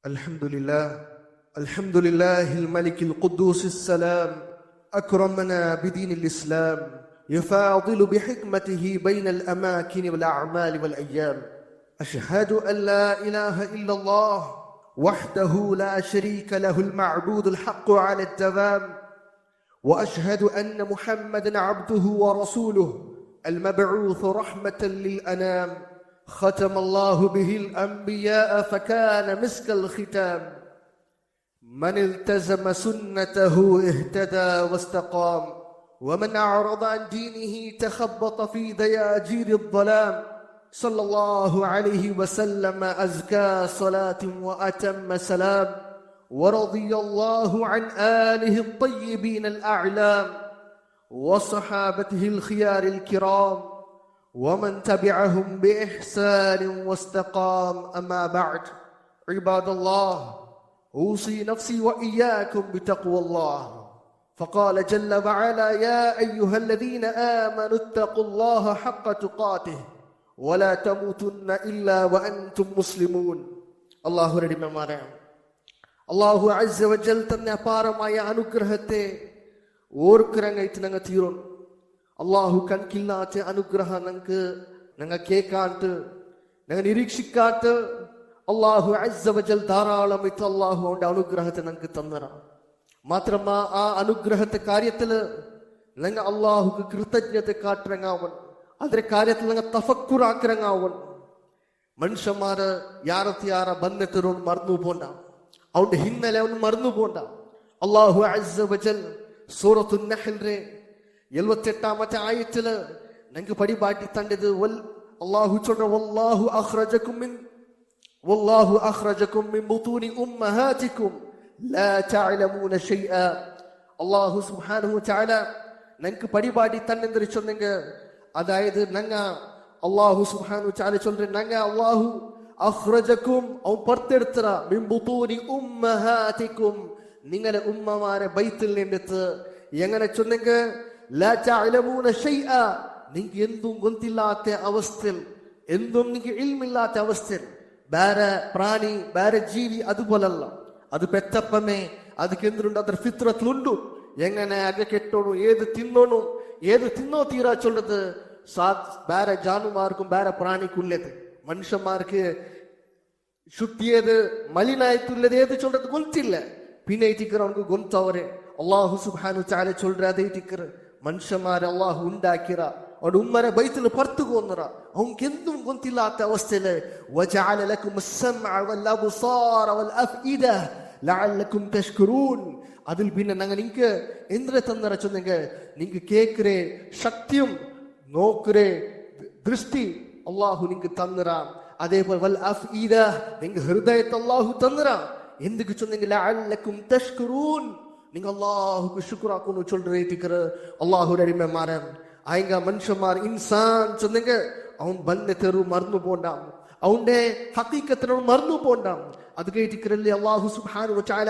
الحمد لله الملك القدوس السلام أكرمنا بدين الإسلام يفاضل بحكمته بين الأماكن والأعمال والأيام. أشهد أن لا إله إلا الله وحده لا شريك له المعبود الحق على الدوام، وأشهد أن محمدا عبده ورسوله المبعوث رحمة للأنام، ختم الله به الأنبياء فكان مسك الختام، من التزم سنته اهتدى واستقام، ومن أعرض عن دينه تخبط في دياجير الظلام. صلى الله عليه وسلم أزكى صلاة وأتم سلام، ورضي الله عن آله الطيبين الأعلام وصحابته الخيار الكرام ومن تبعهم بإحسان واستقام. أما بعد، عباد الله، أوصي نفسي وإياكم بتقوى الله. فقال جل وعلا: يا أيها الذين آمنوا اتقوا الله حق تقاته ولا تموتن إلا وأنتم مسلمون. الله റഹ്മാനെ, അല്ലാഹു അസ്സ വജൽ തന്ന അപാരമായ അനുഗ്രഹത്തെ ഓർക്കിറങ്ങൈത്ത് ഞങ്ങൾ തീരും. അള്ളാഹു കണക്കില്ലാത്ത അനുഗ്രഹം ഞങ്ങൾ കേൾക്കാട്ട്, ഞങ്ങൾ നിരീക്ഷിക്കാട്ട് അള്ളാഹു അസ്സ വജൽ ധാരാളമായിട്ട് അള്ളാഹു അവന്റെ അനുഗ്രഹത്തെ ഞങ്ങൾക്ക് തന്നറാം. മാത്രമാ ആ അനുഗ്രഹത്തെ കാര്യത്തില് ഞങ്ങൾ അള്ളാഹുക്ക് കൃതജ്ഞത കാട്ടിറങ്ങാവൻ, അതിന്റെ കാര്യത്തിൽ ഞങ്ങൾ തഫക്കുറാക്കിറങ്ങാവൻ. മനുഷ്യന്മാര് യാറ ബന്ധത്തിനോട് മറന്നു പോണ്ട, അവന്റെ ഹിന്നലെ അവന് മറന്നു പോണ്ട. അള്ളാഹു അസ്സ വജൽ സൂറത്തുൻ നഹ്ലിലെ 78ാമത്തെ ആയത്തില് ഞങ്ങൾക്ക് പരിപാടി തണ്ടത് അള്ളാഹു ചൊല്ല വല്ലാഹു അഖ്റജകും മിൻ ബുതൂനി ഉമ്മഹാതികും ലാ തഅലമൂന ശൈആ. അല്ലാഹു സുബ്ഹാനഹു വ തആല ഞങ്ങൾക്ക് പരിപാടി തന്നെന്ന് ചൊന്നെങ്കിൽ, അതായത് ഞങ്ങ അല്ലാഹു സുബ്ഹാനഹു വ തആല ചൊല്ലുற ഞങ്ങ അല്ലാഹു അഖ്റജകും അവൻ പുറത്തെടുത്തറ മിൻ ബുതൂനി ഉമ്മഹാതികും നിങ്ങളെ ഉമ്മമാരെ ബൈത്തിൽ നിന്നെടുത്ത്. എങ്ങനെ ചൊന്നെങ്കിൽ ലാ തഅലമൂന ശൈആ, നിങ്ങൾക്ക് എന്തും ഗൊന്തില്ലാത്ത അവസ്ഥയിൽ, എന്തും നിങ്ങൾക്ക് ഇൽമില്ലാത്ത അവസ്ഥയിൽ. ಬೇರೆ ಪ್ರಾಣಿ ಬೇರೆ ಜೀವಿ അതുപോലല്ല. അത് പെറ്റപ്പമേ ಅದಕ್ಕೆ എന്തുണ്ട്, ಅದರ ഫിത്രത്തിലുണ്ട്. എങ്ങനെ അക കെട്ടോണു, ഏത് തിന്നോണു, ഏത് തിന്നോ തീരാ ചൊല്ലത് ಬೇರೆ ಜಾನುವಾರ್ക്കും ಬೇರೆ ಪ್ರಾಣಿക്കുള്ളത്. മനുഷ്യന്മാർക്ക് ശുദ്ധിയത് മലിനായിട്ടുള്ളത് ഏത് ചൊല്ലത് ഗൊന്തില്ല. പിന്നെ ഇറ്റിക്കർ അവനക്ക് ഗൊന്തവരെ അള്ളാഹു സുബ്ഹാനഹു വ തആല ചൊല്ലற അതേ ഇറ്റിക്കർ മനുഷ്യന്മാരെ അള്ളാഹു ഉണ്ടാക്കിറ, അവന്റെ ഉമ്മരെ ബൈത്തിൽ പുറത്തു കൊന്നറ. അവർക്ക് എന്തും ഗൊന്തില്ലാത്ത അവസ്ഥയില് വജഅല ലക്കും അസ്സമഅ വൽ അബ്സാറ വൽ അഫ്ഇദ ലഅല്ലക്കും തഷ്കുറൂൻ. അതിൽ പിന്നെ ഞങ്ങൾ നിങ്ങൾക്ക് എന്തിനെ തന്നറ ചൊന്നെങ്കിൽ, നിങ്ങൾക്ക് കേൾക്കറേ ശക്തിയും നോക്കറേ ദൃഷ്ടി അള്ളാഹു നിങ്ങൾക്ക് തന്നറ. അതേപോലെ വൽ അഫ്ഇദ നിങ്ങൾക്ക് ഹൃദയത്തെ അള്ളാഹു തന്നറ. എന്തൊക്കെ ചൊന്നെങ്കിൽ ലഅല്ലക്കും തഷ്കുറൂൻ, നിങ്ങൾ അള്ളാഹുക്ക് ശുക്രാക്കുന്നു ചൊല്ലറേ തിക്കർ അള്ളാഹുടെ അടിമമാരെ. ആയിങ്ക മനുഷ്യന്മാർ ഇൻസാൻ ചൊന്നെങ്കിൽ അവൻ ബന്നെ തെരു മറന്നു പോണ്ടാം, അവന്റെ ഹഖീഖത്തിനോട് മറന്നു പോണ്ടാം. അത് കേട്ടിക്കരല്ലേ അള്ളാഹു സുബ്ഹാനഹു വ തആല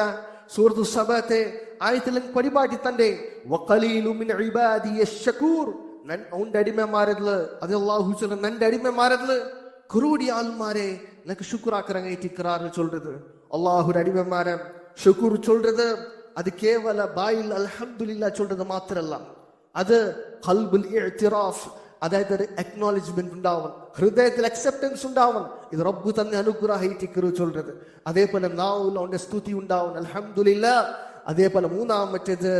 സൂറത്തു സബത്തെ ആയത്തിൽ പരിപാടി തന്റെ വഖലീലു മിൻ ഇബാദിയ ശകൂർ, അവന്റെ അടിമമാരതില്, അത് അള്ളാഹു ചൊല്ല നന്റെ അടിമമാരതില് കുറുടി ആൾമാരെ നിനക്ക് ശുക്രാക്കിറങ്ങിട്ടിക്കറാറ് ചൊല്ലത്. അള്ളാഹുടെ അടിമമാരെ ശുക്ർ ചൊല്ലത് അത് കേവല ബായിൽ അൽഹംദുലില്ലാ ചൊല്ലത് മാത്രല്ല, അത് ഖൽബുൽ ഇഅ്തിറാഫ്, അതായത് ഒരു അക്നോളജ്മെന്റ് ഉണ്ടാവണം, ഹൃദയത്തിൽ അക്സെപ്റ്റൻസ് ഉണ്ടാവണം. ഇത് റബ്ബ് തന്നെ അനുഗ്രഹിച്ചിക്കറു ചൊല്ലത്. അതേപോലെ നാവുൽ അവന്റെ സ്തുതി ഉണ്ടാവണം, അൽഹംദുലില്ലാ. അതേപോലെ മൂന്നാമത്തേത്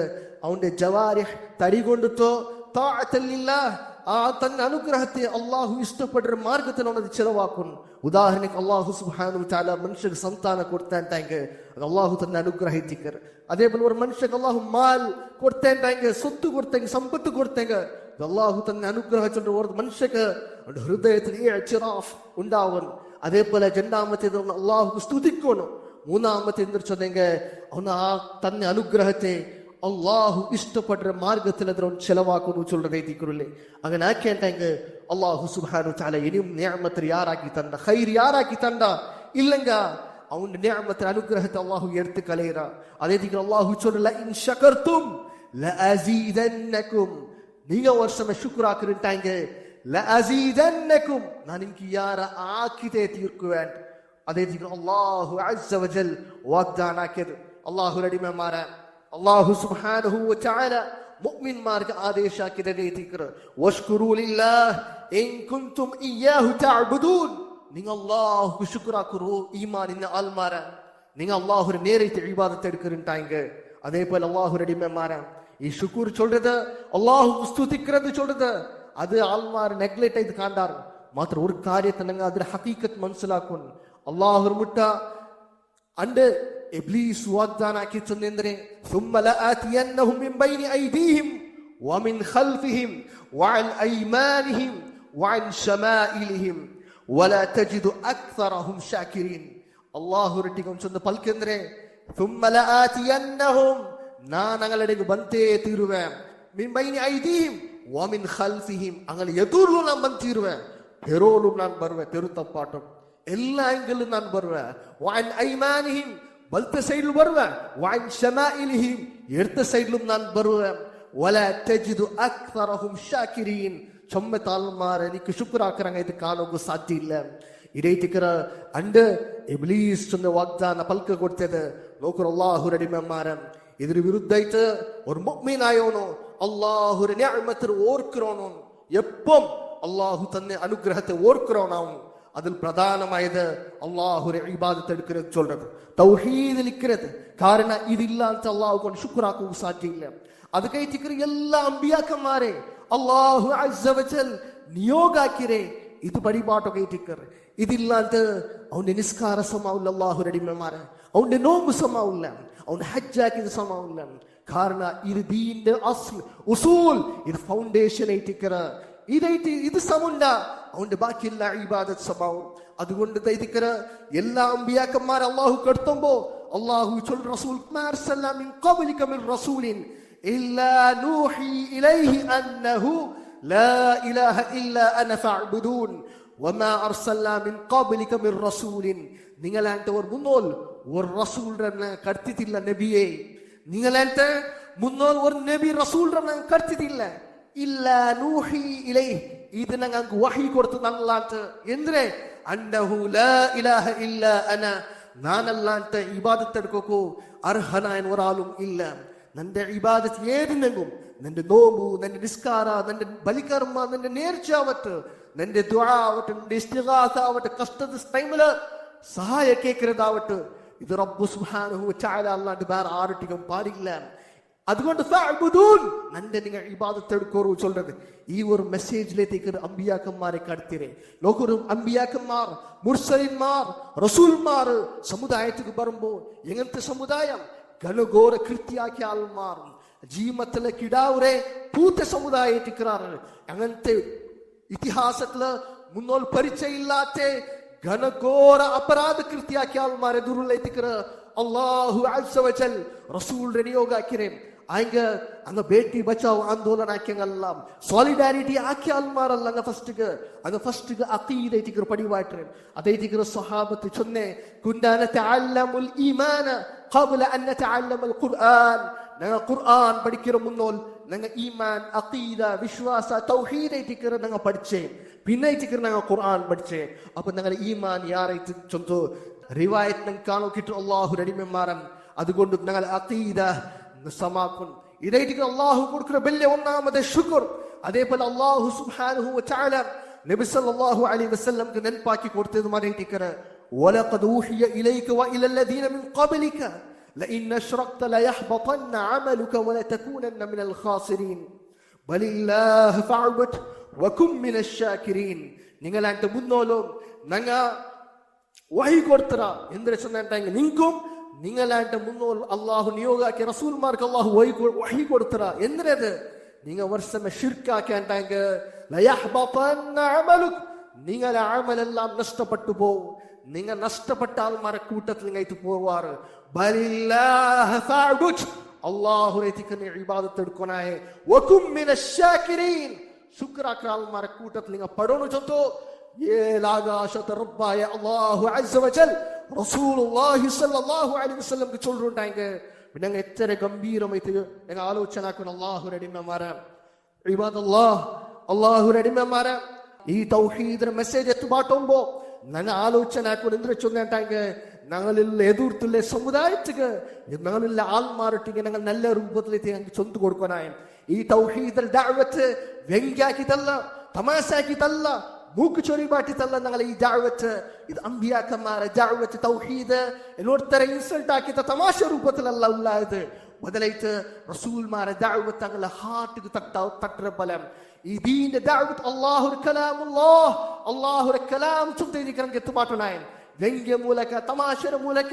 അവന്റെ ജവാരിഹ് തടി കൊണ്ടിട്ടോ താഅത്തല്ലില്ലാഹ്, ആ തന്നെ അനുഗ്രഹത്തെ അള്ളാഹു ഇഷ്ടപ്പെട്ട മാർഗത്തിലാണ് അത് ചെലവാക്കുന്നു. ഉദാഹരണക്ക് അള്ളാഹു സുബ്ഹാനഹു വ തആല മനുഷ്യർക്ക് സന്താനം കൊടുത്താൻണ്ടെങ്കിൽ അത് അള്ളാഹു തന്നെ അനുഗ്രഹിച്ചിക്കർ. അതേപോലെ ഒരു മനുഷ്യർക്ക് അള്ളാഹു മാൽ കൊടുത്തേണ്ടെങ്കിൽ, സ്വത്ത് കൊടുത്തെങ്കിൽ, സമ്പത്ത് കൊടുത്തെങ്കിൽ അത് അള്ളാഹു തന്നെ അനുഗ്രഹിച്ചുകൊണ്ട് ഒരു മനുഷ്യക്ക് ഹൃദയത്തിൽ ഇഅ്തിറാഫ് ഉണ്ടാവണം. അതേപോലെ രണ്ടാമത്തേത് അള്ളാഹു സ്തുതിക്കണം. മൂന്നാമത്തെ എന്ത് ചൊന്നെങ്കിൽ അവന് ആ തന്നെ അനുഗ്രഹത്തെ അള്ളാഹു ഇഷ്ടപ്പെട്ട മാർഗത്തിൽ അതിനോട് ചെലവാക്കുന്നു ചൊല്ലറേ തിക്കറില്ലേ. അങ്ങനെ ആക്കേണ്ടെങ്കിൽ അള്ളാഹു സുബ്ഹാനഹു വ തആല ഇനിയും നിഅമത്ത് യാറാക്കി തണ്ട, ഖൈർ യാറാക്കി തണ്ട. ഇല്ലെങ്കിൽ അവന്റെ നിഅമത്ത് അനുഗ്രഹത്തെ അള്ളാഹു എടുത്ത് കളയുക. അതേ തിക്കർ അള്ളാഹു ചൊല്ല ഇൻ ശകർതും ലഅസീദന്നകും, நீங்க வருஷமே சுக்ராக்குறீங்க லஅஸீதன்னகும், நான் இன்கு யார ஆக்கிதே தீர்க்குவேன். അതേ അല്ലാഹു അസ്സ വജൽ വാഗ്ദാനാക്കിയത്. അല്ലാഹുവിന്റെ അടിമമാരെ അല്ലാഹു സുബ്ഹാനഹു വ തആല മുഅ്മിൻമാർക്ക് ആദേശാക്കിയത് വഷ്കുറൂ ലില്ലാഹ് ഇൻ കുൻതും ഇയ്യാഹു തഅബുദൂൻ. നിങ്ങൾ അല്ലാഹുക്ക് ശുക്റാക്കുറു ഈമാനിന്ന ആൾമാരെ, നിങ്ങൾ അല്ലാഹുവിനെ നേരിട്ട് ഇബാദത്ത് എടുക്കുന്നുണ്ടായിங்க. അതേപോലെ അല്ലാഹുവിന്റെ അടിമമാരെ ഈ ശുക്ർ சொல்றது അല്ലാഹു സ്തുതിக்கிறது சொல்றது അത് ആൾമാർ നെഗ്ലക്ട് ചെയ്ത് കാണ്ടാർ. മാത്രം ഒരു കാര്യത്തെ നിങ്ങൾ അതിന്റെ ഹഖീഖത്ത് മനസ്സിലാക്കുന്നു. അല്ലാഹു മുട്ട അണ്ട് ഇബ്ലീസ് വാഗ്ദാനാക്കി ചെന്നെന്തരെ ثم لآتينهم من بين أيديهم ومن خلفهم وعن أيمانهم وعن شمائلهم ولا تجد أكثرهم شاكرين. അല്ലാഹു റട്ടിക്കും ചെന്ന് പൽക്കെന്തരെ ثم لآتينهم ഞാൻ ഞങ്ങളുടെ ബന്തേ തീരുവേ മിൻ ബൈനി ഐദീഹിം വമിൻ ഖൽഫിഹിം അങ്ങനെ എതുർലും ഞാൻ ബന്തിരുവേ പെരോലും ഞാൻ ബർവേ പെരുത്തപ്പാട്ടും എല്ലാ ആംഗിളും ഞാൻ ബർവേ വഅൻ ഐമാനിഹിം ബൽത്തെ സൈഡിൽ ബർവേ വഅൻ ശമാഇലിഹിം ഇടത്തെ സൈഡിലും ഞാൻ ബർവേ വലാ തജിദു അക്തറഹും ഷാകിരീൻ. ചൊമ്മത്താൽമാർ എനിക്ക് ശുക്രാക്കറങ്ങ ഇത് കാണുക സാധ്യമില്ല. ഇരേറ്റിക്കറ അണ്ട് ഇബ്ലീസ് ചെന്ന് വാഗ്ദാന പൽക്ക കൊടുത്തത് നോക്കൂ. അല്ലാഹുവിന്റെ അടിമമാരെ ഇതിന് വിരുദ്ധമായിട്ട് ഒരു മുഅ്മിനായോനോ അല്ലാഹുവിന്റെ നിഅമത്ത് ഓർக்கிறോനോ എപ്പം അല്ലാഹു തന്നെ അനുഗ്രഹത്തെ ഓർக்கிறോനാവും. അതിൽ പ്രധാനമായത് അല്ലാഹുവിനെ ഇബാദത്ത് എടുക്കുന്നത് ചൊല്ലുന്നത് തൗഹീദിൽ ഇക്கிறது. കാരണം ഇതില്ലാത്ത അല്ലാഹു കൊണ്ട് ശുക്റാക്കുക സാധ്യമില്ല. അത് കഴിച്ചിക്കറി എല്ലാ അമ്പിയാക്കന്മാരെ അല്ലാഹു അസ്സ വജൽ നിയോഗാക്കിരെ ഇത് പരിപാട്ടൊക്കെ ഇട്ടിക്കർ. ഇതില്ലാത്ത അവന്റെ നിസ്കാര സമാവില്ല. അല്ലാഹുവിന്റെ അടിമമാരെ അവന്റെ നോമ്പ് സമാവില്ല, അവന്റെ ഹജ്ജാക്കിയത് സമാവില്ല. കാരണം ഇത് ദീന്റെ അസ്ൽ ഉസൂൽ ഇത് ഫൗണ്ടേഷൻ ആയിട്ടിക്കറ. ഇതായിട്ട് ഇത് സമുണ്ട അവന്റെ ബാക്കിയുള്ള ഇബാദത്ത് സമാവും. അതുകൊണ്ട് ഇതായിട്ടിക്കറ എല്ലാ അമ്പിയാക്കന്മാരെ അല്ലാഹു കടത്തുമ്പോ അല്ലാഹു ചൊൽ റസൂൽ മിൻ ഖബ്ലിക മിൻ റസൂലിൻ ഇല്ലാ നൂഹി ഇലൈഹി അന്നഹു ലാ ഇലാഹ ഇല്ലാ അന ഫഅബ്ദൂൻ വമാ അർസൽനാ മിൻ ഖബ്ലിക മിൻ റസൂലിൻ. നിങ്ങളായിട്ട് ഒരു മുന്നോൽ ഒരു റസൂലിനെ കടത്തിയിട്ടില്ല നബിയെ. നിങ്ങളായിട്ട് മുന്നോൽ ഒരു നബി റസൂലിനെ കടത്തിയിട്ടില്ല. ഇല്ലാ നൂഹി ഇലൈഹി ഇത് ഞങ്ങൾക്ക് വഹി കൊടുത്തു നല്ലാട്ട് എന്തിനെ അന്നഹു ലാ ഇലാഹ ഇല്ലാ അന നാനല്ലാട്ട് ഇബാദത്ത് എടുക്കൂ അർഹനായ ഒരാളും ഇല്ല. നിന്റെ ഇബാദത്ത് ഏതിനെങ്കും നിന്റെ നോമ്പു, നിന്റെ നിസ്കാര, നിന്റെ ബലികർമ്മ, നിന്റെ നേർച്ചയാവട്ടെ, നിന്റെ ദുആ ആവട്ടെ, നിന്റെ ഇസ്തിഗാസ ആവട്ടെ, കഷ്ടത ടൈമില് സഹായ കേൾക്കുന്നതാവട്ടെ, ഇത് റബ്ബു സുബ്ഹാനഹു വ തആല അല്ലാണ്ട് വേറെ ആർട്ടിക്കും പാടില്ല. അതുകൊണ്ട് ഫഅബ്ദൂൻ നന്റെ നിങ്ങൾ ഇബാദത്ത് എടുക്കൂ ചൊല്ലുന്നത്. ഈ ഒരു മെസ്സേജിലേക്ക് അമ്പിയാക്കന്മാരെ കടത്തിരെ നോക്കൊരു അമ്പിയാക്കന്മാർ, മുർസലിന്മാർ, റസൂൽമാർ സമുദായത്തിക്ക് വരുമ്പോ എങ്ങനത്തെ സമുദായം ഘനഘോര കൃത്യാക്കിയ ആൾമാർ ജീവത്തിലെ കിടാവുരെ പൂത്ത സമുദായത്തിക്കാറ്. അങ്ങനത്തെ ഇതിഹാസത്തില് മുന്നോൽ പരിചയമില്ലാത്ത ഘനഘോര അപരാധ കൃത്യാക്കിയ ആൾമാരെ ദുരുള്ളേത്തിക്കറ അല്ലാഹു അസ്സ വജൽ റസൂലിന്റെ നിയോഗാക്കിരെ. അയങ്ക അങ്ങ് ബേട്ടി ബച്ചാവ് ആന്തോലന ആക്കിയെല്ലാം സോളിഡാരിറ്റി ആക്കിയ ആൾമാരല്ല. അങ്ങ് ഫസ്റ്റ് അഖീദ പടിവായിട്ട് അതേ സ്വഹാബത്ത് ചൊന്നെ കുന്നാന തഅല്ലമുൽ ഈമാന ഖബ്ല അൻ നതഅല്ലമൽ ഖുർആൻ. ഞങ്ങൾ ഖുർആൻ പഠിക്കുന്ന മുന്നോൽ ഞങ്ങൾ ഈമാൻ, അഖീദ, വിശ്വാസ, തൗഹീദ് ഞങ്ങൾ പഠിച്ചേ. പിന്നെ ഞങ്ങൾ ഖുർആൻ പഠിച്ചേ. അപ്പൊ ഞങ്ങൾ ഈമാൻ യാറായിട്ട് ചൊന്തു റിവായത്ത് ഞങ്ങൾ കാണോക്കിട്ട് അല്ലാഹുവിന്റെ അടിമമാരൻ. അതുകൊണ്ട് ഞങ്ങൾ അഖീദ സമാക്കും. ഇതായിട്ട് അല്ലാഹു കൊടുക്കുന്ന വലിയ ഒന്നാമത്തെ ശുക്ർ. അതേപോലെ അല്ലാഹു സുബ്ഹാനഹു വ തആല നബി സല്ലല്ലാഹു അലൈഹി വസല്ലംക്ക് നെൻപാക്കി കൊടുത്തത് മാറിയിട്ടിക്കറ വലഖദ് ഊഹിയ ഇലൈക വഇല الذين من قبلك لئن أشركت ليحبطن عملك ولتكونن من الخاسرين بل الله فاعبد وكن من الشاكرين. നിങ്ങളായിട്ട് മുന്നോലും ഞങ്ങ വഹി കൊടുത്തറ എന്തിനെ ചെന്നിട്ടെങ്കിൽ നിങ്ങൾക്കും നിങ്ങളായിട്ട് മുന്നോൽ അള്ളാഹു നിയോഗാക്കിയ റസൂൽമാർക്ക് അള്ളാഹു വഹി കൊടുത്തറ എന്തിനത് നിങ്ങൾ വർഷമേ ഷിർക്കാക്കിയാണ്ടെങ്കിൽ നിങ്ങളെ അമലെല്ലാം നഷ്ടപ്പെട്ടു പോവും. നിങ്ങൾ നഷ്ടപ്പെട്ട ആൾമാരെ കൂട്ടത്തിൽ നിങ്ങായിട്ട് പോവാറ്. അള്ളാഹുനെ ഇബാദത്ത് എടുക്കാനായ ശുക്രാക്കിയ ആൾമാരെ കൂട്ടത്തിൽ നിങ്ങൾ പടോന്ന് ചൊന്തോ ഏലാകാശത്തെ റബ്ബായ അല്ലാഹു അസ്സ വജൽ റസൂലുള്ളാഹി സ്വല്ലല്ലാഹു അലൈഹി വസല്ലം ചൊല്ലുണ്ടായെങ്കിൽ പിന്നെ എത്ര ഗംഭീരമായിട്ട് ഞങ്ങൾ ആലോചനാക്കുന്ന അല്ലാഹുവിന്റെ അടിമമാരെ ഇബാദല്ലാഹ്, അല്ലാഹുവിന്റെ അടിമമാരെ ഈ തൗഹീദിന്റെ മെസ്സേജ് എത്തുപാട്ടുമ്പോ ഞങ്ങൾ ആലോചന എന്തിനു ചൊന്നിട്ടാങ്ക ഞങ്ങളിലുള്ള എതിർത്തുള്ള സമുദായത്തിക്ക് ഞങ്ങളിലുള്ള ആൾമാരൊട്ടിക്ക് ഞങ്ങൾ നല്ല രൂപത്തിലേക്ക് ഞങ്ങൾക്ക് ചൊന്തു കൊടുക്കാനായി ഈ തൗഹീദൽ ദഅവത്ത് വ്യംഗ്യാക്കിതല്ല, തമാശാക്കിതല്ല, മൂക്ക് ചൊറിപാട്ടിത്തല്ല. ഞങ്ങൾ ഈ ദഅവത്ത് ഇത് അമ്പിയാക്കന്മാരെ ദഅവത്ത് തൗഹീദ് എന്നോർത്തര ഇൻസൾട്ട് ആക്കിത്ത തമാശ രൂപത്തിലല്ല ഉള്ളത്. ബദലായിട്ട് റസൂൽമാരെ ദഅവത്ത് ഞങ്ങളുടെ ഹാർട്ടിക്ക് തട്ടുന്ന ഫലം ഈ ദീന്റെ ദഅവത്ത് അല്ലാഹുവിന്റെ കലാമുല്ലാഹ് അല്ലാഹുവിന്റെ കലാം ചൊല്ലിയിരിക്കാൻ എത്തുമാട്ടനായി ವ್ಯಂಗ್ಯ ಮೂಲಕ ತಮಾಷೆಯ ಮೂಲಕ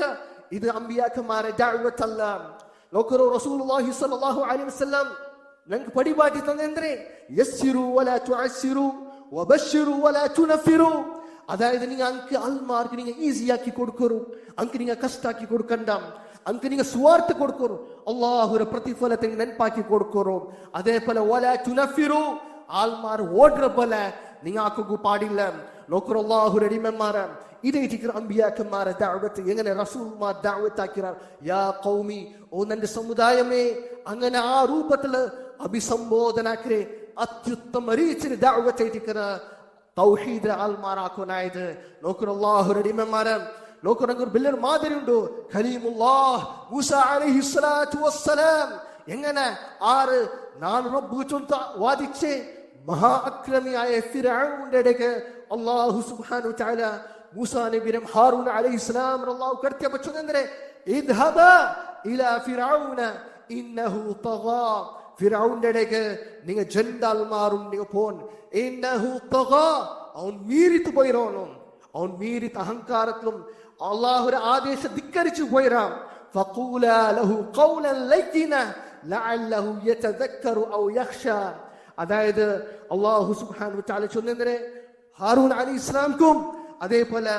ಇದು ಅಂಬಿಯಾಕಮಾರ ದಅವತ್ ಅಲ್ಲ. ಲೋಕರು ರಸೂಲುಲ್ಲಾಹಿ ಸಲ್ಲಲ್ಲಾಹು ಅಲೈಹಿ ವಸಲ್ಲಂ ನಂಗೆ ಪಡಿಬಾಟಿ ತಂದ್ರೆ ಯಸ್ಸಿರು ವಲಾ ತುಅಸ್ಸಿರು ವಬಶ್ಶಿರು ವಲಾ ತುನಫಿರು. അതായത് നിങ്ങൾ അങ്ക് അൽമാർക്ക് നിങ്ങൾ ഈസി ആക്കി കൊടുക്കൂ, അങ്ക് നിങ്ങൾ കഷ്ടാക്കി കൊടുക്കണ്ട, അങ്ക് നിങ്ങൾ സ്വാർത്ഥ കൊടുക്കൂ, അള്ളാഹുവിന്റെ പ്രതിഫലത്തെ നെനപ്പാക്കി കൊടുക്കൂ. അതേപോലെ വലാ തുനഫിരു ആൽമാർ ഓടുന്ന പോലെ നിങ്ങൾ ആക്കുക പാടില്ല. നോക്കൂ അള്ളാഹുവിന്റെ അടിമന്മാരെ ഇതേറ്റിക്കർ അമ്പിയാക്കന്മാരെ ദഅവത്ത് എങ്ങനെ റസൂൽമാർ ദഅവത്ത് ആക്കിറാർ. യാ ഖൗമി, ഓ നന്റെ സമുദായമേ, അങ്ങനെ ആ രൂപത്തിൽ അഭിസംബോധന ആക്കിരെ അത്യുത്തമ രീതിയിൽ ദഅവത്ത് ആയിട്ടിക്കറ തൗഹീദ് ആൽമാറാക്കുനായത്. നോക്കൂ അല്ലാഹുവിന്റെ അടിമന്മാരെ, നോക്കൂ നമുക്ക് വലിയൊരു മാതിരി ഉണ്ട്. ഖലീമുല്ലാഹ് മൂസ അലൈഹിസ്സലാത്തു വസ്സലാം എങ്ങനെ ആറ് നാല് റബ്ബ് ചൊന്ത വാദിച്ച് മഹാ അക്രമിയായ ഫിർഔന്റെ ഇടയ്ക്ക് അല്ലാഹു സുബ്ഹാനഹു വ തആല മൂസാ നബിയും ഹാറൂൻ അലൈഹിസ്സലാം അല്ലാഹു കർത്തിയ പറ്റുന്നേ ഇദ്ഹബ ഇലാ ഫിർഔന ഇന്നഹു തഗാ. ഫിർഔന്റെ ഇടയ്ക്ക് നിങ്ങൾ ജണ്ടാൽമാരും നിങ്ങൾ പോൻ. ഇന്നഹു തഗാ, അവൻ മീരിത്ത് പോയിരോനും, അവൻ മീരിത്ത് അഹങ്കാരത്തിലും അല്ലാഹുവിന്റെ ആദേശം ധിക്കരിച്ചു പോയിരാം. ഫഖൂലാ ലഹു ഖൗലൻ ലയ്യിന ലഅല്ലഹു യതദക്കറു ഔ യഖ്ശാ. അതായത് അല്ലാഹു സുബ്ഹാനഹു വ തആല ചൊല്ലുന്നേ ഹാറൂൻ അലൈഹിസ്സലാംക്കും അതേപോലെ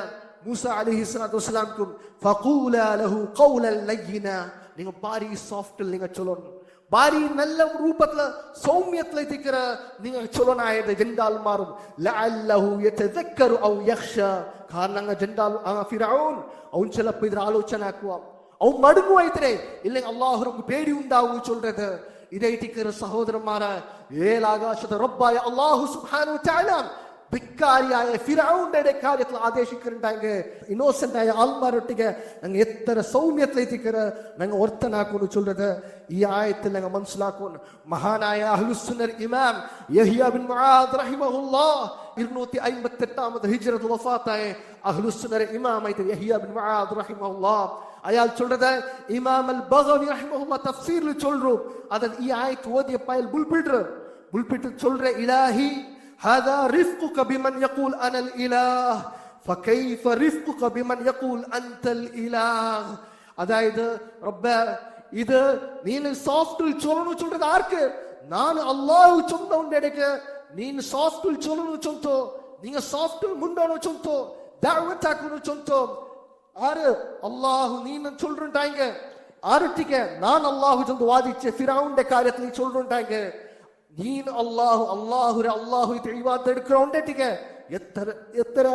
മൂസ അലൈഹിസ്സലാത്തു വസ്സലാംക്കും ഫഖൂലാ ലഹു ഖൗലൻ ലയ്യിന, നിങ്ങൾ ഭാരി സോഫ്റ്റിൽ നിങ്ങൾ ചൊല്ലണം, ഭാരി നല്ല രൂപത്തില് സൗമ്യത്തിലെത്തിക്കറ നിങ്ങൾ ചൊല്ലനായത് ജണ്ടാൽമാരും ലഅല്ലഹു യതദക്കറു ഔ യഖ്ശാ. കാരണം ജണ്ടാൽ ഫിർഔൻ അവൻ ചിലപ്പോൾ ഇതിൽ ആലോചന ആക്കുക, അവൻ മടങ്ങുവായിത്തരേ ഇല്ലെങ്കിൽ അള്ളാഹു നമുക്ക് പേടി ഉണ്ടാവും ചൊല്ലത്. ഇതേറ്റിക്കറ സഹോദരന്മാരെ, ഏഴാകാശത്തെ റബ്ബായ അല്ലാഹു സുബ്ഹാനഹു വ തആല ധിക്കാരിയായ ഫിർഔന്റെ കാര്യത്തിൽ ആദേശിക്കുന്നുണ്ടെങ്കിൽ ഇന്നോസെന്റ് ആയ ആൾമാരൊട്ടിക്ക് ഞങ്ങൾ എത്ര സൗമ്യത്തിലെത്തിക്കറ് ഞങ്ങൾ ഓർത്തനാക്കുന്നു ചൊല്ലത്. ഈ ആയത്തിൽ ഞങ്ങൾ മനസ്സിലാക്കുന്നു. മഹാനായ അഹ്ലുസുന്നൽ ഇമാം യഹ്യ ബിൻ മുആദ് റഹിമഹുല്ലാഹ് 258 ഹിജ്റത്ത് വഫാത്തായ അഹ്ലുസുന്നൽ ഇമാമായിട്ട് യഹ്യ ബിൻ മുആദ് റഹിമഹുല്ലാഹ് അയാൾ ചൊല്ലത് ഇമാം അൽ ബഗവി റഹിമഹുല്ലാഹ് തഫ്സീറിൽ ചൊല്ലു. അത് ഈ ആയത്ത് ഓതിയപ്പോൾ അയാൾ ബുൾപിട്ട് ചൊല്ലു ഇലാഹി هذا رفقك بمن يقول أنا الإله فكيف رفقك بمن يقول أنت الإله. അതായത് റബ്ബേ, ഇത് നീ സോഫ്റ്റിൽ ചൊല്ലുന്നത് ആർക്ക്? ഞാൻ അല്ലാഹു ചൊന്നവന്റെ ഇടയ്ക്ക് നീ സോഫ്റ്റിൽ ചൊല്ലുന്നു ചൊന്തോ, നിങ്ങൾ സോഫ്റ്റിൽ മുണ്ടോണോ ചൊന്തോ, ദഅവത്ത് ആക്കുന്നു ചൊന്തോ. ആര് അല്ലാഹു നീ ചൊല്ലുണ്ടായെങ്ക ആരൊട്ടിക്ക് ഞാൻ അല്ലാഹു ചൊന്ന് വാദിച്ച് ഫിർഔന്റെ കാര്യത്തിൽ നീ ചൊല്ലുണ്ടായെങ്ക നീ അല്ലാഹു എടുക്കണോണ്ടിക്ക് എത്ര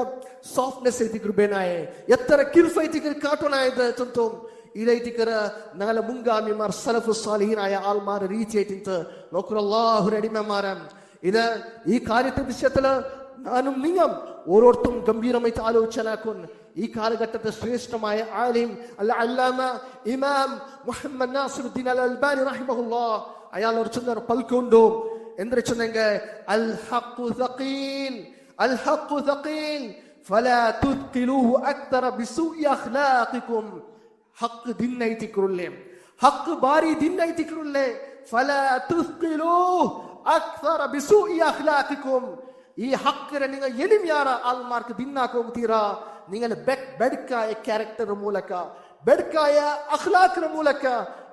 സോഫ്റ്റ്നെസ് എത്തിക്കൃപേനായ എത്ര കിർഫൈത്തിക്ക് കാട്ടണായത് ചൊന്തോം. ഇതേറ്റിക്കറ ഞങ്ങളെ മുൻഗാമിമാർ സലഫു സാലിഹീനായ ആൾമാർ റീച്ചേറ്റിട്ട് നോക്കൂ അല്ലാഹുവിന്റെ അടിമമാരെ. ഇത് ഈ കാര്യത്തെ വിഷയത്തില് ഞാനും നിങ്ങൾ ഓരോരുത്തരും ഗംഭീരമായിട്ട് ആലോചനാക്കും. ഈ കാലഘട്ടത്തെ ശ്രേഷ്ഠമായ ആലിം അല്ലാമ ഇമാം മുഹമ്മദ് നാസിറുദ്ദീൻ അൽ അൽബാനി റഹിമഹുല്ലാഹ് അയാൾ ഒരു ചൊന്ന പൽക്കൊണ്ടു എന്തൊരു ചൊന്നെങ്ക അൽ ഹഖു സഖീൽ ഫലാ തുത്ഖിലൂഹു അക്തറ ബിസൂഇ അഖ്ലാഖികും. ഹഖ് ദിന്നൈതിക്കുറുല്ലേ, ഹഖ് ബാരി ദിന്നൈതിക്കുറുല്ലേ, ഫലാ തുത്ഖിലൂഹു അക്തറ ബിസൂഇ അഖ്ലാഖികും. ഈ ഹക്കിനെ നിങ്ങൾ എളിമയാറ ആൾമാർക്ക് ദിന്നാക്കോಗ್ತೀರಾ നിങ്ങൾ ಬೆಡ್ಕಾಯ ಕ್ಯಾರೆಕ್ಟರ್ ಮೂಲಕ ಬೆಡ್ಕಾಯ ಅಖ್ಲಾಕ್ರ ಮೂಲಕ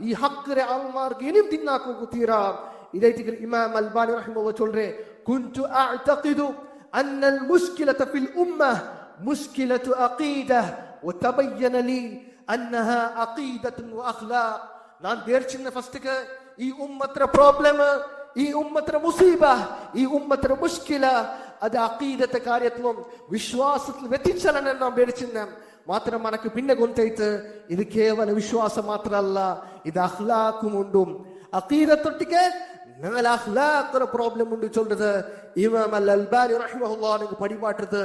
ಈ ಹಕ್ರೆ ಆಲ್ಮಾರ್ಗೆ ಎನಿಮ್ ದಿನ್ನಾಕೋಗ್ತೀರಾ. ಇದೈತಿಗೆ ಇಮಾಮ್ ಅಲ್ಬಾನಿ ರಹಿಮಹುಲ್ಲಾಹ್ ಚೊಲ್ರೆ ಕುಂತು ಅಅತಕಿದು ಅನ್ನ المشكلة في الأمة مشكلة عقيدة وتبين لي أنها عقيدة وأخلاق. ನಾನು ಬೇರ್ಚಿನ ಫಸ್ಟ್ಗೆ ಈ ಉಮ್ಮತ್ರ ಪ್ರಾಬ್ಲಮ್, ഈ ഉമ്മത്ര മുസീബ, ഈ ഉമ്മത്ര മുഷ്കില അത് അഖീദത്തെ കാര്യത്തിലും വിശ്വാസത്തിൽ വ്യതിചലനം നാം പേടിച്ചിരുന്ന മാത്രം മനക്ക് പിന്നെ ഗൊന്തൈത്ത് ഇത് കേവല വിശ്വാസം മാത്രമല്ല, ഇത് അഖ്ലാഖുമുണ്ടും. അഖീദത്തൊട്ടിക്ക് ഞങ്ങൾ അഖ്ലാഖിന് പ്രോബ്ലം ഉണ്ട് ചൊല്ലത് ഇമാം അൽ അൽബാനി റഹിമഹുല്ലാഹ് പടിപാട്ടത്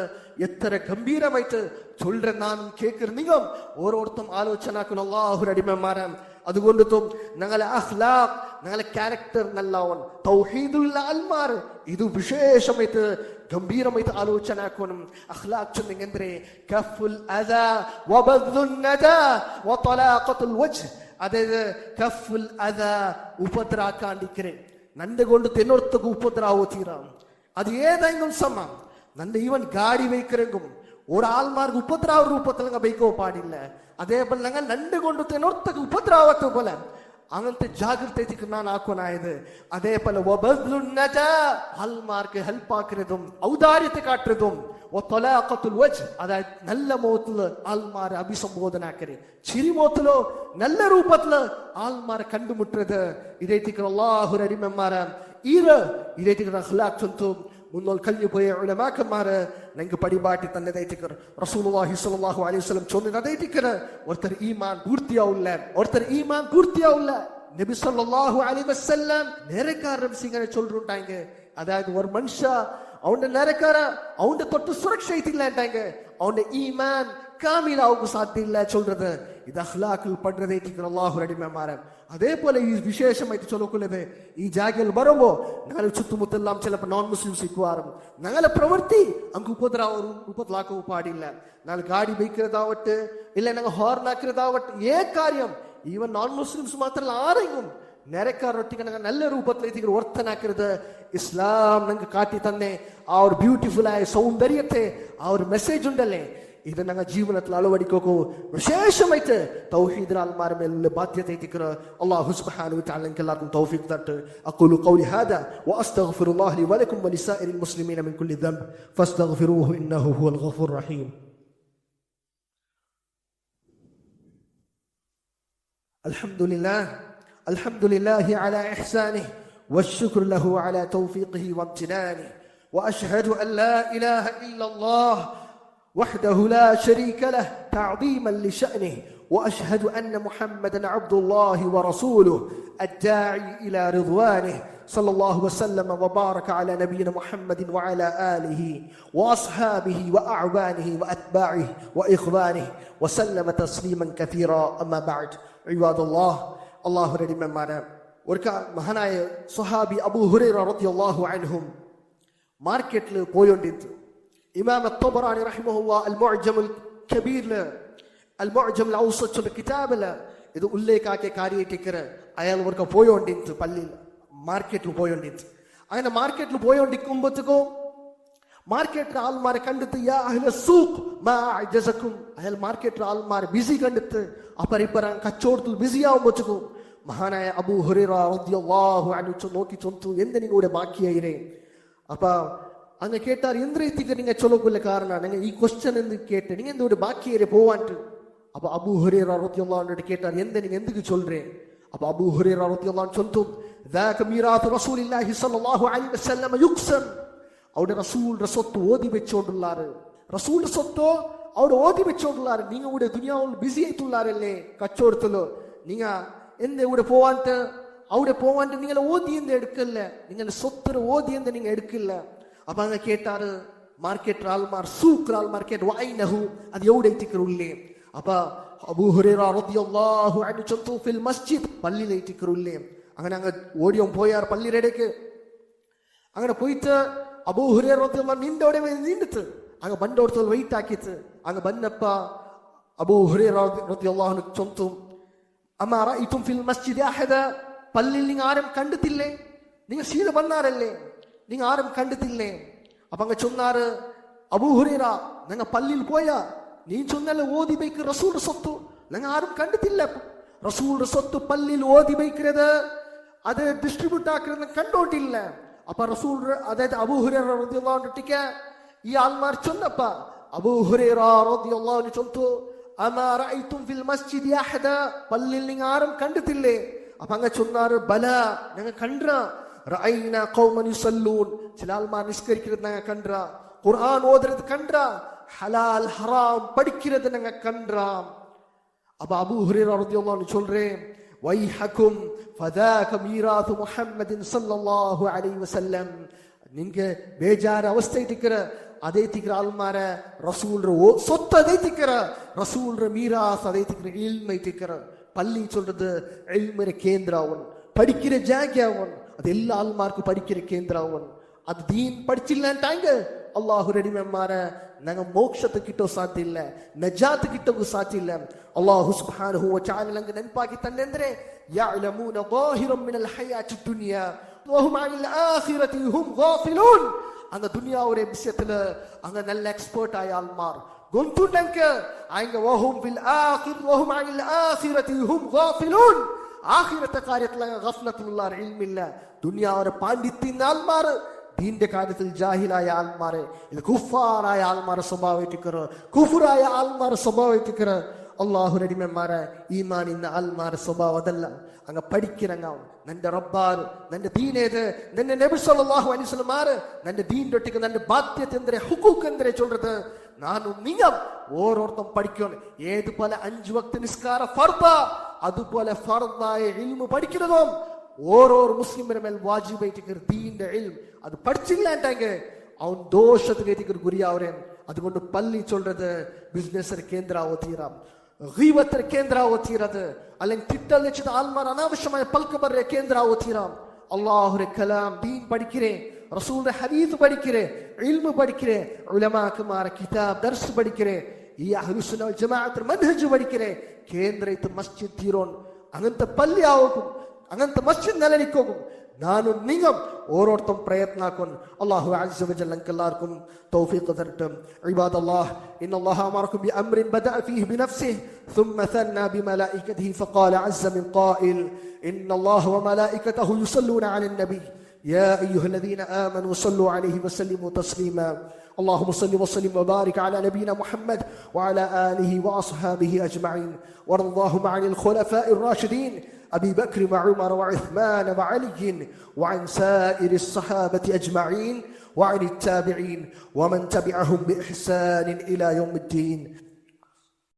എത്ര ഗംഭീരമായിട്ട് ചൊല്ലற നാം കേൾക്കുന്ന നിങ്ങൾ ഓരോരുത്തരും ആലോചനാക്കുന്ന അല്ലാഹുവിന്റെ അടിമമാരാണ്. അതുകൊണ്ടും ഞങ്ങളെ അഖ്ലാഖ് ഞങ്ങളെ ക്യാരക്ടർ നല്ലവൻ തൗഹീദുൽ അൽമാർ ഇത് വിശേഷമായിട്ട് ഗംഭീരമായിട്ട് ആലോചനാക്കണം. അഖ്ലാഖ് ചെന്നെങ്കിൽ കഫുൽ അദാ വബദ്ലുൻ നദാ വതലാഖത്തുൽ വജ്ഹ് അതായത് കഫുൽ അദാ ഉപദ്രാക്കാണ്ടിക്കരെ നന്റെ കൊണ്ട് തെന്നൊരുത്തക്ക് ഉപദ്രാവോ തീരാം അത് ഏതെങ്കിലും സമയം നന്റെ ഈവൻ ഗാഡി വയ്ക്കരെങ്കും ഒരാൾമാർക്ക് ഉപദ്രാവ രൂപത്തിൽ ബൈക്കോ പാടില്ല. അതേപോലെ ഞങ്ങൾ നണ്ട് കൊണ്ട് തെന്നൊരുത്തക്ക് ഉപദ്രാവത്തെ പോലെ അങ്ങനത്തെ ജാഗ്രത ഞാൻ ആക്കുവാനായത്. അതേപോലെ ആൾമാർക്ക് ഹെൽപ്പ് ആക്കുന്നതും ഔദാര്യത്തെ കാട്ടുന്നതും അതായത് നല്ല മുഖത്തില് ആൾമാരെ അഭിസംബോധന ആക്കരുത്, ചിരി മുഖത്തിലോ നല്ല രൂപത്തില് ആൾമാരെ കണ്ടുമുട്ടത് ഇതേറ്റിക്കുന്ന അല്ലാഹുവിന്റെ അടിമമാരാണ്. ഇതേറ്റിക്കുന്ന അഖ്ലാഖ് ചൊല്ലും മുന്നോൽ കഴിഞ്ഞു പോയ ഉലമാക്കന്മാര് ഞങ്ങൾക്ക് പടിപാട്ടി തന്നെ ദൈറ്റിക്കർ. റസൂലുള്ളാഹി സ്വല്ലല്ലാഹു അലൈഹി വസല്ലം ചൊല്ലുന്നത് അതേറ്റിക്കർ ഒരുത്തർ ഈമാൻ പൂർത്തിയാവില്ല. നബി സല്ലല്ലാഹു അലൈഹി വസല്ലം നേരക്കാരൻ സിംഗനെ ചൊല്ലുണ്ടായെങ്കിൽ അതായത് ഒരു മനുഷ്യ അവന്റെ നേരക്കാര അവന്റെ തൊട്ട് സുരക്ഷ ഇല്ലാണ്ടായെങ്കിൽ അവന്റെ ഈമാൻ കാമിലാവുക സാധ്യമില്ല ചൊല്ലുന്നത്. ഇത് അഖ്ലാഖിൽ പഠിക്കുന്നതേറ്റിക്കർ അല്ലാഹുവിന്റെ അടിമമാരാണ്. അതേപോലെ ഈ വിശേഷമായിട്ട് ചൊല്ലുന്നത് ഈ ജാഗയിൽ വരുമ്പോ ഞങ്ങൾ ചുറ്റുമുത്തെല്ലാം ചിലപ്പോൾ നോൺ മുസ്ലിം സിക്കുവാറും ഞങ്ങളെ പ്രവൃത്തി അങ്ങ് ഉപദ്രാക്കവും പാടില്ല. ഞങ്ങൾ ഗാഡി ബൈക്കുന്നതാവട്ടെ ഇല്ല ഞങ്ങൾ ഹോർൺ ആക്കുന്നതാവട്ടെ ഏ കാര്യം ഈവൻ നോൺ മുസ്ലിംസ് മാത്രമല്ല ആരെങ്കിലും നേരക്കാരൊട്ടിക്ക് ഞങ്ങൾ നല്ല രൂപത്തിലേക്ക് വർത്തനാക്കരുത്. ഇസ്ലാം ഞങ്ങൾക്ക് കാട്ടി തന്നെ ആ ഒരു ബ്യൂട്ടിഫുൾ ആയ സൗന്ദര്യത്തെ ആ ഒരു മെസ്സേജ് ഉണ്ടല്ലേ ഇത് ഞങ്ങൾ ജീവിതത്തിൽ അളവടിക്കോ വിശേഷമായിട്ട് തൗഹീദ് ആൾമാരുടെ മേലുള്ള ബാധ്യത അല്ലാഹു സുബ്ഹാനഹു വ തആല എല്ലാവർക്കും തൗഫീഖ് തരട്ടെ. അഖൂലു ഖൗലി ഹാദാ വഅസ്തഗ്ഫിറുല്ലാഹ ലി വലക്കും വലിസാഇരിൽ മുസ്ലിമീന മിൻ കുല്ലി ദംബ് ഫസ്തഗ്ഫിറൂഹു ഇന്നഹു ഹുവൽ ഗഫൂർ റഹീം. അൽഹംദുലില്ലാഹി അലാ ഇഹ്സാനിഹി والشكر له على توفيقه وامتنانه وأشهد أن لا إله إلا الله وحده لا شريك له تعظيما لشأنه وأشهد أن محمدا عبد الله ورسوله الداعي إلى رضوانه صلى الله وسلم وبارك على نبينا محمد وعلى آله وأصحابه وأعوانه وأتباعه وإخوانه وسلم تسليما كثيرا. أما بعد عباد الله رضي معنا ഒരിക്കൽ മഹാനായ സ്വഹാബി അബൂ ഹുറൈറ റളിയല്ലാഹു അൻഹു മാർക്കറ്റിൽ പോയോണ്ടിരുന്നു. ഇമാം അത്ബറാനി റഹിമഹുല്ലാഹ് അൽ മുഅ്ജമുൽ കബീറില് അൽ മുഅ്ജമുൽ ഔസത്ത് കിതാബില് ഇത് ഉല്ലേഖാക്കിയ കാര്യമായിട്ടിക്കര അയാൾ ഒരിക്കൽ പോയോണ്ടിരുന്നു പള്ളിയിൽ മാർക്കറ്റിൽ പോയോണ്ടിരുന്നു. അങ്ങനെ മാർക്കറ്റിൽ പോയോണ്ടിരിക്കുമ്പോഴത്തേക്കും മാർക്കറ്റിൽ ആൾമാരെ കണ്ടിട്ട് യാ അഹ്ല സൂഖ് മാ അഅജസകും അയാൾ മാർക്കറ്റിൽ ആൾമാരെ ബിസി കണ്ടിട്ട് അപ്പറിപ്പറ കച്ചവടത്തിൽ ബിസി ആവുമ്പോഴത്തേക്കും മഹാനായ അബൂ ഹുറൈറ റളിയല്ലാഹു അൻഹു നോക്കി ചൊന്തു എന്ത് നിങ്ങളുടെ ബാക്കിയായിരേ അപ്പ അങ്ങ് കേട്ടാർ എന്തിക്ക് നിങ്ങൾ ചൊല്ലക്കുള്ള കാരണം നിങ്ങൾ ഈ ക്വസ്റ്റ്യൻ എന്ന് കേട്ട് നിങ്ങൾ എന്തോട് ബാക്കിയായിരെ പോവാൻട്ട്. അപ്പൊ അബൂ ഹുറൈറ റളിയല്ലാഹു അൻഹു കേട്ടാർ നിങ്ങൾ എന്തിക്ക് ചൊല്ലേ. അപ്പൊ അബൂ ഹുറൈറ റളിയല്ലാഹു അൻഹു ചൊന്തു ദാക മീറാത്ത് റസൂലുള്ളാഹി സ്വല്ലല്ലാഹു അലൈഹി വസല്ലം യുക്സൻ അവിടെ റസൂലുടെ സ്വത്ത് ഓതി വെച്ചോണ്ടുള്ളാറ് റസൂലുടെ സ്വത്തോ അവിടെ ഓതി വെച്ചോണ്ടുള്ളാറ്. നിങ്ങൾ ഇവിടെ ദുനിയാവിൽ ബിസി ആയിട്ടുള്ളാരല്ലേ കച്ചവടത്തിലോ നിങ്ങൾ എന്റെ ഇവിടെ പോവാൻട്ട് അവിടെ പോവാൻട്ട് നിങ്ങൾ ഓതി എന്ത് എടുക്കില്ല നിങ്ങളുടെ സ്വത്തിന് ഓതി എന്ത് നിങ്ങൾ എടുക്കില്ല. അപ്പൊ അങ്ങ് കേട്ടാറ് മാർക്കറ്റ് ആൾമാർ സൂക്ക് ആൾമാർ കേട്ട് വൈനഹു അത് എവിടെ എത്തിക്കറുള്ളേ. അപ്പൊ അബൂ ഹുറൈറ റളിയല്ലാഹു അൻഹു ചൊല്ലുന്നു ഫിൽ മസ്ജിദ് പള്ളിയിൽ എത്തിക്കറുള്ളേ. അങ്ങനെ അങ്ങ് ഓടിയോ പോയാർ പള്ളിയുടെ ഇടയ്ക്ക്. അങ്ങനെ പോയിട്ട് അബൂ ഹുറൈറ റളിയല്ലാഹു നിന്റെ അവിടെ നീണ്ടിട്ട് അങ്ങ് ബണ്ടോടത്ത് വെയിറ്റ് ആക്കിയിട്ട് അങ്ങ് ബന്നപ്പ അബൂ ഹുറൈറ റളിയല്ലാഹു അൻഹു ചൊല്ലുന്നു അമ്മാ റഅയ്തും ഫിൽ മസ്ജിദി അഹദ പള്ളിയിൽ നിങ്ങൾ ആരും കണ്ടിട്ടില്ലേ നിങ്ങൾ ശീല വന്നാറല്ലേ നിങ്ങൾ ആരും കണ്ടിട്ടില്ലേ. അപ്പൊ അങ്ങ് ചൊന്നാറ് അബൂ ഹുറൈറ നിങ്ങൾ പള്ളിയിൽ പോയാ നീ ചൊന്നല്ല ഓതി ബൈക്ക് റസൂലുടെ സ്വത്ത് നിങ്ങൾ ആരും കണ്ടിട്ടില്ല. റസൂലുടെ സ്വത്ത് പള്ളിയിൽ ഓതി ബൈക്കുന്നത് അത് ഡിസ്ട്രിബ്യൂട്ട് ആക്കുന്നത് കണ്ടോട്ടില്ല. അപ്പൊ റസൂൽ അതായത് അബൂ ഹുറൈറ റളിയല്ലാഹു അൻഹു ഈ ആൾമാർ ചൊന്നപ്പ അബൂ ഹുറൈറ റളിയല്ലാഹു അൻഹു ചൊന്നു അമാ റഅയ്തും ഫിൽ മസ്ജിദി അഹദ പള്ളിയിൽ നിങ്ങൾ ആരും കണ്ടിട്ടില്ലേ. അപ്പൊ അങ്ങ് ചൊന്നാറ് ബല ഞങ്ങൾ കണ്ട റഅയ്ന ഖൗമൻ യുസല്ലൂൻ ചില ആൾമാർ നിസ്കരിക്കുന്നത് ഞങ്ങൾ കണ്ട ഖുർആൻ ഓതുന്നത് കണ്ട ഹലാൽ ഹറാം പഠിക്കുന്നത് ഞങ്ങൾ കണ്ട. അപ്പൊ അബൂ ഹുറൈറ റളിയല്ലാഹു അൻഹു ചൊല്றே வைஹக்கும் ஃபதாக மீராது முஹம்மதின் ஸல்லல்லாஹு அலைஹி வஸல்லம். நீங்க ಬೇಜಾರ ಅವಸ್ಥೆ ಇಟ್ಟಿಕ್ಕರ ಅದೇ ತಿಕ್ರ ಅಲ್ಮಾರ ರಸೂಲ್ರ சொத்து அதை திக்கிற ரசூல்ற மீராஸ் அதை திக்கிற இல்மை திக்கிற பள்ளி சொல்றது இல்மர கேந்திராவன் படிக்கிற ஜாகியாவன் அது எல்லா அல்மார்க்கு படிக்கிற கேந்திராவன் அது தீன் படிச்சில்லான்ட்டாங்க அல்லாஹு ரெடிமெம்மார நாங்க மோட்சத்துக்கிட்டோ ಸಾಧ್ಯ ಇಲ್ಲ ನಜಾತ್ಕಿಟ್ಟಗೂ ಸಾಧ್ಯ ಇಲ್ಲ ಅಲ್ಲಾಹು ಸುಬ್ಹಾನಹು ವ ತಆಲಾ ನಂಗೆ ನೆನಪಾಗಿ ತಂದೆಂದ್ರೆ ಯಅಲಮೂನ ظاಹಿರಂ ಮಿನಲ್ ಹಯಾತಿ ದುನಿಯಾ வஹும் அனில் ஆখিরাத்தி ஹும் காஃபிலூன். அந்த துனியாவுடைய விஷயத்துல அங்க நல்ல எக்ஸ்பர்ட் ஆய ஆல்மார் கொந்துண்டங்க அங்க வஹும் பில் ஆখির வஹும் அனில் ஆখিরাத்தி ஹும் காஃபிலூன். ஆখিரத்த காரியத்துல கஃப்லத்துல்லாஹ் இல்ம் இல்ல துனியாவுடைய பாண்டித்தின் ஆல்மார் ദീന്റെ കാര്യത്തിൽ ജാഹിലായ ആൽമാരെ ഇത് കുഫാറായ ആൽമാരെ സ്വഭാവിക്കറ കുഫുറായ ആൽമാരെ സ്വഭാവിക്കറ അള്ളാഹു നടിമന്മാരെ ഈമാൻ ഇന്ന ആൽമാരെ സ്വഭാവം അതല്ല അങ്ങ് പഠിக்கிறங்க നന്റെ റബ്ബാറ് നന്റെ ദീനേത് നന്റെ നബി സല്ലല്ലാഹു അലൈഹി വസല്ലം ആറ് നന്റെ ദീന്റെ ഒട്ടിക്ക് നന്റെ ബാധ്യത എന്ದ್ರೆ ഹുഖൂഖ് എന്ದ್ರೆ சொல்றது ನಾನು ನೀಯಂ ഓരോരുത്തം പഠിക്കണം ഏതുപോലെ 5 വക്ത് നിസ്കാര ഫർദ അതുപോലെ ഫർദായ ഇൽമു പഠിക്കുന്നതും ഓരോരു മുസ്ലിമിന്റെ മേൽ വാജിബായിട്ട് ദീന്റെ ഇൽം അത് പഠിച്ചില്ലാണ്ടാங்க അവൻ ദോഷത്തിലേക്ക് ഗുരിയാവരേ. അതുകൊണ്ട് പള്ളി சொல்றது ബിസിനസ് കേന്ദ്രമാവോ തീരാം ഗീവത്ര കേന്ദ്രമാവോ തീരത് അല്ലെങ്കിൽ തിട്ടൽ വെച്ചിട്ട് ആൽമാർ അനാവശ്യമായ പൽക്ക് ബർറെ കേന്ദ്രമാവോ തീരാം. അല്ലാഹുവിന്റെ കലാം ദീൻ പഠിக்கிறേ റസൂലുള്ളാഹി ഹദീസ് പഠിக்கிறേ ഇൽമു പഠിக்கிறേ ഉലമാക്കന്മാരെ കിതാബ് ദർസ് പഠിக்கிறേ ഈ അഹ്ലു സുന്ന വൽ ജമാഅത്ത് മൻഹജ് പഠിக்கிறേ കേന്ദ്രയിട്ട് മസ്ജിദ് തീരോൺ അങ്ങനത്തെ പള്ളി ആവും അങ്ങനത്തെ മസ്ജിദ് നിലനിൽക്കും. നാനും നിങ്ങൾ ഓരോരുത്തരും പ്രയത്നം ആക്കണം. അല്ലാഹു അസ്സ വജല്ല നമുക്കെല്ലാവർക്കും തൗഫീഖ് തരട്ടെ. ഇബാദല്ലാഹ് ഇന്നല്ലാഹ അമറക്കും ബിഅംറിൻ ബദഅ ഫീഹി ബിനഫ്സിഹി ثم ثنى بملائكته فقال عز من قائل إن الله وملائكته يصلون على النبي يا أيها الذين آمنوا صلوا عليه وسلموا تسليما. اللهم صل وسلم وبارك على نبينا محمد وعلى آله وأصحابه أجمعين. وارض اللهم عن الخلفاء الراشدين أبي بكر وعمر وعثمان وعلي وعن سائر الصحابة أجمعين وعن التابعين ومن تبعهم بإحسان إلى يوم الدين.